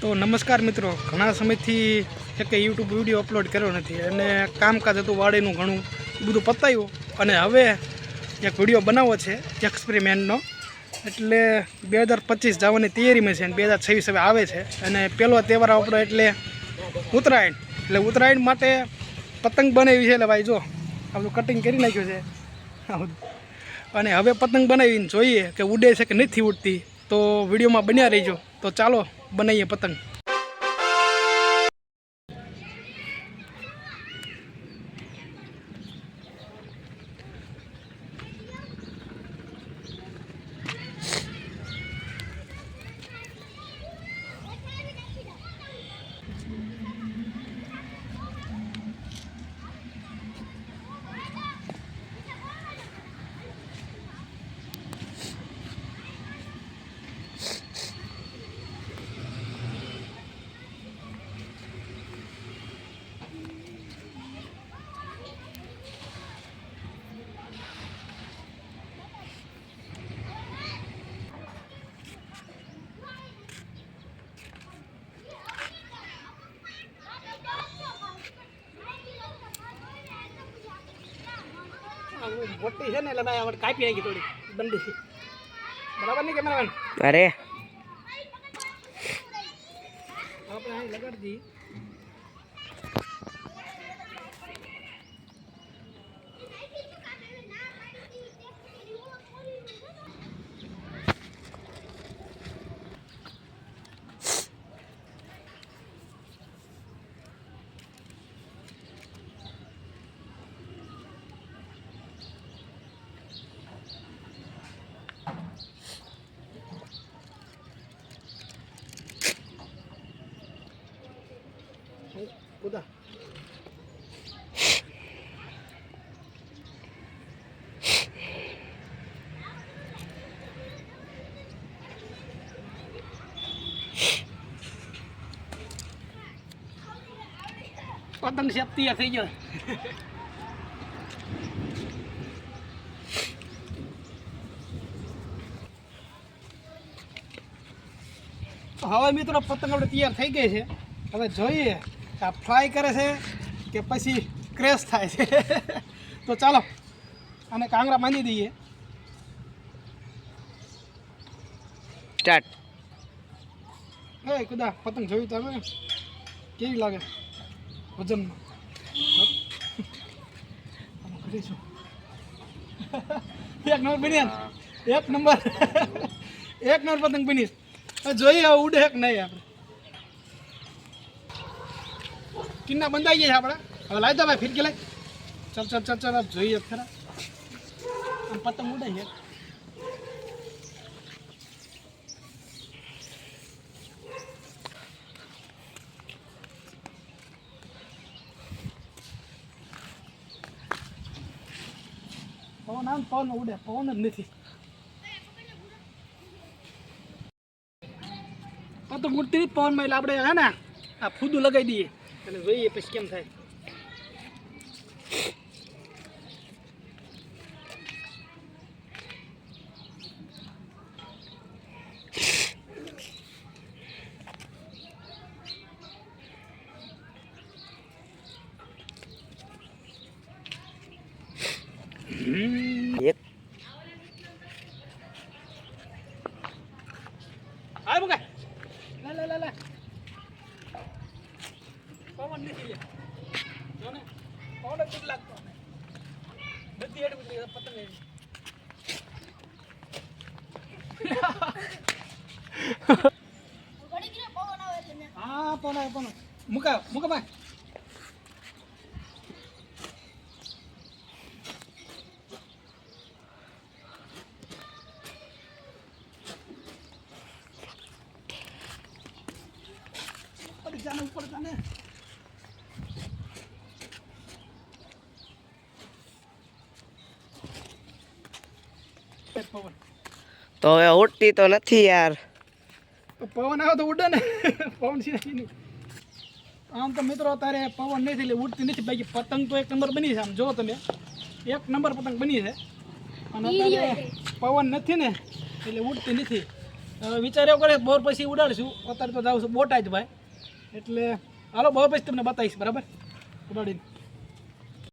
તો નમસ્કાર મિત્રો, ઘણા સમયથી એક યુટ્યુબ વિડીયો અપલોડ કર્યો નથી અને કામકાજ હતું વાડીનું ઘણું બધું પતાવ્યું અને હવે એક વિડીયો બનાવવો છે એક્સપેરિમેન્ટનો. એટલે 2025 જવાની તૈયારીમાં છે અને 2026 હવે આવે છે અને પહેલો તહેવાર આપણો એટલે ઉત્તરાયણ. એટલે ઉત્તરાયણ માટે પતંગ બનાવી છે. એટલે ભાઈ જો આપણું કટિંગ કરી નાખ્યું છે અને હવે પતંગ બનાવીને જોઈએ કે ઉડે છે કે નથી ઉડતી. તો વિડીયોમાં બન્યા રહીજો. તો ચાલો બનાવીએ પતંગ. મોટી છે ને એટલે ભાઈ કાપી નાખી થોડી બંડી. બરાબર નહીં કેમેરામેન? અરે આપણે અહીં લગાડી દઈએ. Udah. Pantang siap tiap saja. હવે મિત્રો પતંગ આપણે તૈયાર થઈ ગઈ છે. હવે જોઈએ આ ફ્રાય કરે છે કે પછી ક્રેશ થાય છે. તો ચાલો આને કાંગરા બાંધી દઈએ. સ્ટાર્ટ. એ કુદા પતંગ જોયું તો હવે કેવી લાગે વજનમાં? કરીશું. એક નંબર બની, એક નંબર એક નંબર પતંગ બની. જોઈએ હવે ઉડે કે નહીં. આપણે કિન્ના બંધાઈ ગયા છે આપણે. હવે લાવી દો ભાઈ, ફિરકી લાવી. ચાલ ચાલ ચાલ ચાલ જોઈએ ખરા આમ પતંગ ઉડે છે. પવન આમ પવન ઉડે, પવન જ નથી. પતંગ ઉડતી પવનમાં. એટલે આપણે હે ને આ ફૂદું લગાવી દઈએ અને જોઈએ પછી કેમ થાય. એક આ બગાય લે લે લે લે પવન નથી લે જો ને પવન જ લાગતો બધી હેડ બધી પતંગ હે. ઘડી કે પવન આવે એટલે હા પવન આવે પવન મુકા મુકા ભાઈ. જાને ઉપર જાને પવન તો હવે ઉડતી તો નથી યાર. પવન આવે તો ઉડે ને. પવન સિવાય નહીં. આમ તો મિત્રો અત્યારે પવન નથી એટલે ઉડતી નથી. બાકી પતંગ તો એક નંબર બની છે. આમ જો તમે એક નંબર પતંગ બની છે અને અત્યારે પવન નથી ને એટલે ઉડતી નથી. વિચાર એવો કરે બોર પછી ઉડાડશું. અત્યારે તો જાઉં છું બોટાદ ભાઈ, એટલે હાલો બોર પછી તમને બતાવીશ બરાબર ઉડાડીને.